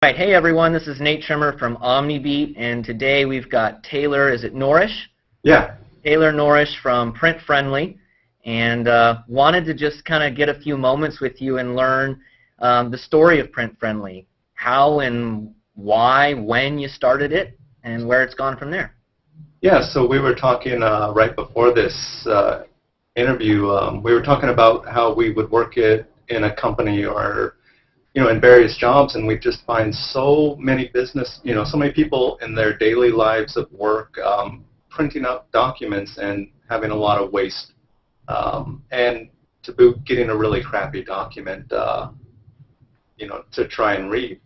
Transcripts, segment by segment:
Right, hey everyone, this is Nate Trimmer from OmniBeat, and today we've got Taylor, is it Norrish? Yeah. Taylor Norrish from PrintFriendly, and wanted to just kind of get a few moments with you and learn the story of PrintFriendly, how and why, when you started it, and where it's gone from there. Yeah, so we were talking right before this interview, we were talking about how we would work it in a company or in various jobs, and we just find so many so many people in their daily lives of work printing out documents and having a lot of waste, and to boot, getting a really crappy document, to try and read.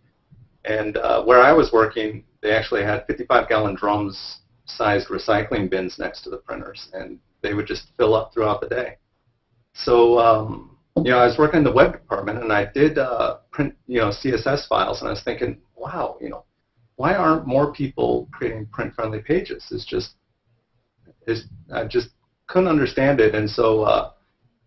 And where I was working, they actually had 55-gallon drums-sized recycling bins next to the printers, and they would just fill up throughout the day. So I was working in the web department, and I did print, CSS files, and I was thinking, wow, why aren't more people creating print-friendly pages? I just couldn't understand it, and so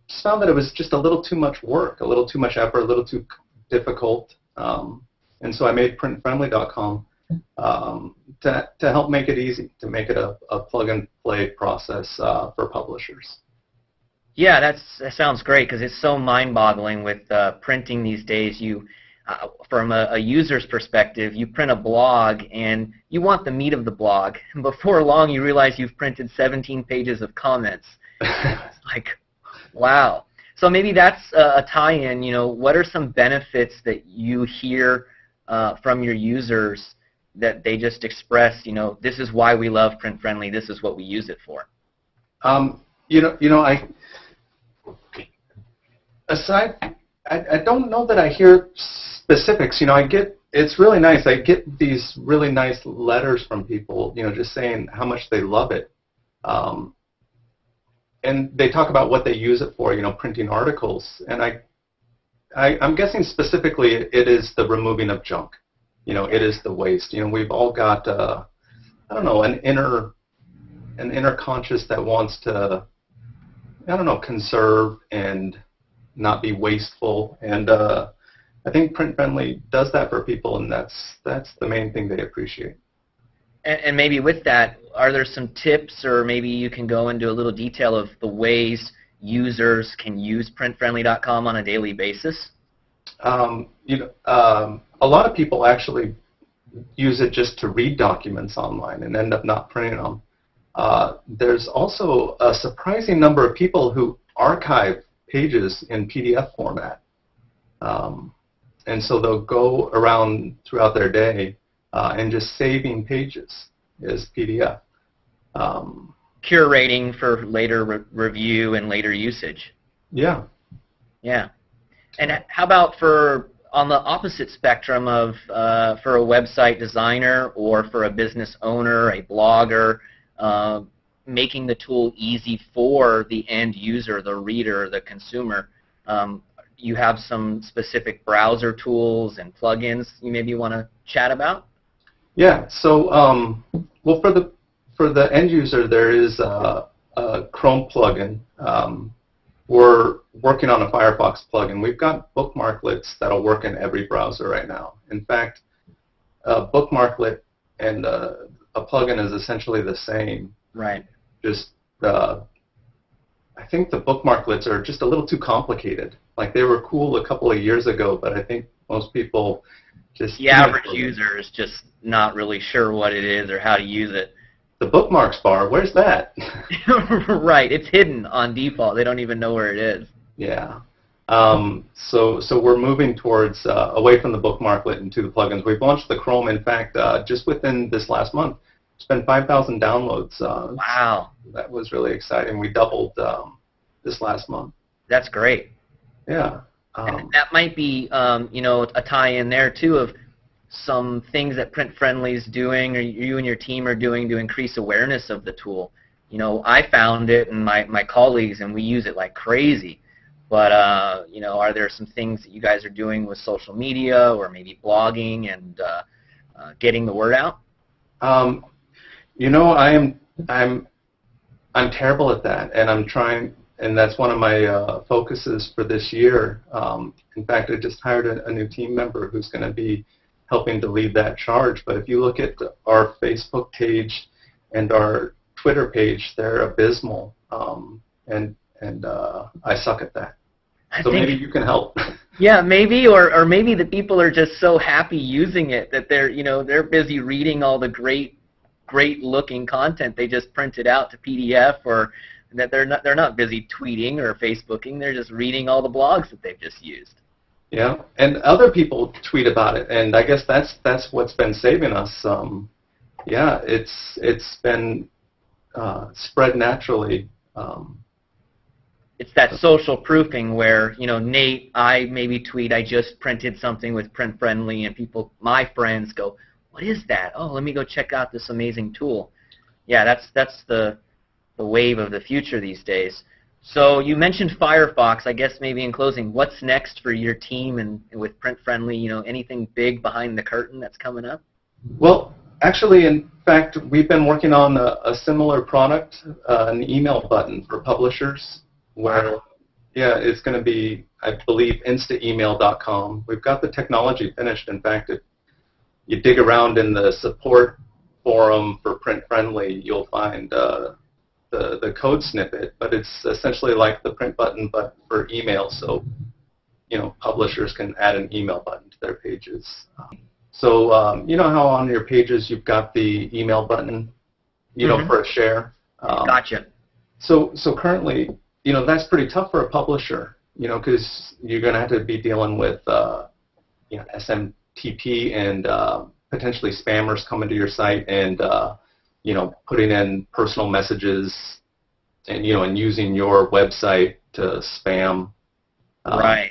just found that it was just a little too much work, a little too much effort, a little too difficult, and so I made PrintFriendly.com to help make it easy, to make it a plug-and-play process for publishers. Yeah, that sounds great because it's so mind-boggling with printing these days. From a user's perspective, you print a blog and you want the meat of the blog. And before long, you realize you've printed 17 pages of comments. It's like, wow. So maybe that's a tie-in. What are some benefits that you hear from your users that they just express? This is why we love PrintFriendly. This is what we use it for. I don't know that I hear specifics. It's really nice. I get these really nice letters from people, just saying how much they love it. And they talk about what they use it for, printing articles. And I'm guessing specifically it is the removing of junk. It is the waste. We've all got, an inner conscious that wants to, conserve and not be wasteful, and I think PrintFriendly does that for people, and that's the main thing they appreciate. And maybe with that, are there some tips, or maybe you can go into a little detail of the ways users can use PrintFriendly.com on a daily basis? A lot of people actually use it just to read documents online and end up not printing them. There's also a surprising number of people who archive pages in PDF format. And so they'll go around throughout their day and just saving pages as PDF. Curating for later review and later usage. Yeah. Yeah. And how about on the opposite spectrum of for a website designer or for a business owner, a blogger, making the tool easy for the end user, the reader, the consumer? You have some specific browser tools and plugins you maybe want to chat about? Yeah. So, well, for the end user, there is a Chrome plugin. We're working on a Firefox plugin. We've got bookmarklets that'll work in every browser right now. In fact, a bookmarklet and a plugin is essentially the same. Right. Just, I think the bookmarklets are just a little too complicated. Like, they were cool a couple of years ago, but I think most people just... The average user is just not really sure what it is or how to use it. The bookmarks bar, where's that? Right, it's hidden on default. They don't even know where it is. Yeah. So we're moving towards away from the bookmarklet and to the plugins. We've launched the Chrome. In fact, just within this last month, it's been 5,000 downloads. Wow. That was really exciting. We doubled this last month. That's great. Yeah. And that might be, a tie-in there too of some things that PrintFriendly is doing, or you and your team are doing to increase awareness of the tool. I found it and my colleagues, and we use it like crazy. But are there some things that you guys are doing with social media or maybe blogging and getting the word out? I'm terrible at that, and I'm trying. And that's one of my focuses for this year. In fact, I just hired a new team member who's going to be helping to lead that charge. But if you look at our Facebook page and our Twitter page, they're abysmal, and I suck at that. So maybe you can help. Yeah, maybe, or maybe the people are just so happy using it that they're busy reading all the great looking content. They just print it out to PDF, or that they're not busy tweeting or Facebooking. They're just reading all the blogs that they've just used. Yeah, and other people tweet about it, and I guess that's what's been saving us. Yeah, it's been spread naturally. It's that social proofing where, Nate, I maybe tweet, I just printed something with PrintFriendly, and people, my friends, go, what is that? Oh, let me go check out this amazing tool. Yeah, that's the wave of the future these days. So you mentioned Firefox. I guess maybe in closing, what's next for your team and with PrintFriendly? Anything big behind the curtain that's coming up? Well, actually, in fact, we've been working on a similar product, an email button for publishers, where, yeah, it's going to be, I believe, instaemail.com. We've got the technology finished. In fact, if you dig around in the support forum for PrintFriendly, you'll find the code snippet, but it's essentially like the print button, but for email. So, publishers can add an email button to their pages. So, you know how on your pages you've got the email button, for a share? Gotcha. So currently, that's pretty tough for a publisher, because you're going to have to be dealing with, SMTP and potentially spammers coming to your site and, putting in personal messages and, and using your website to spam. Right.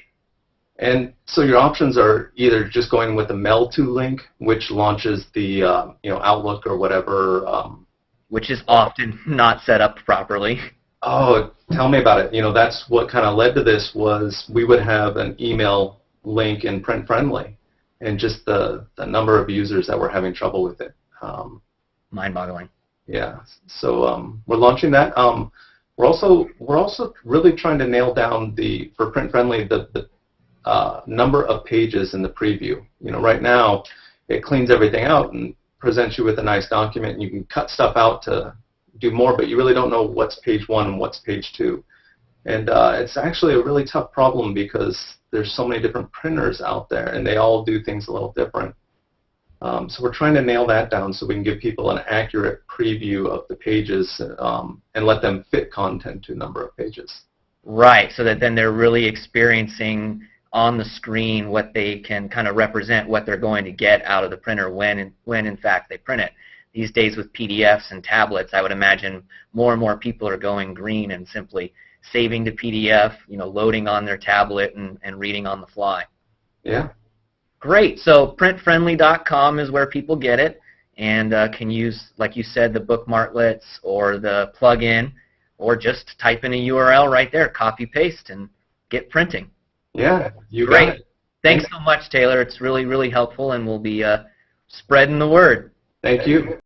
And so your options are either just going with a mail-to link, which launches the, Outlook or whatever. Which is often not set up properly. Oh, tell me about it. That's what kind of led to this was we would have an email link in PrintFriendly, and just the number of users that were having trouble with it. Mind-boggling. Yeah. So we're launching that. We're also really trying to nail down for PrintFriendly the number of pages in the preview. Right now it cleans everything out and presents you with a nice document, and you can cut stuff out to do more, but you really don't know what's page 1 and what's page 2. And it's actually a really tough problem because there's so many different printers out there, and they all do things a little different. So we're trying to nail that down so we can give people an accurate preview of the pages and let them fit content to a number of pages. Right, so that then they're really experiencing on the screen what they can kind of represent what they're going to get out of the printer when in fact they print it. These days with PDFs and tablets, I would imagine more and more people are going green and simply saving to PDF, loading on their tablet and reading on the fly. Yeah. Great. So printfriendly.com is where people get it and can use, like you said, the bookmarklets or the plug-in, or just type in a URL right there, copy paste, and get printing. Yeah, you Great. got it. Thanks so much, Taylor. It's really, really helpful, and we'll be spreading the word. Thank you.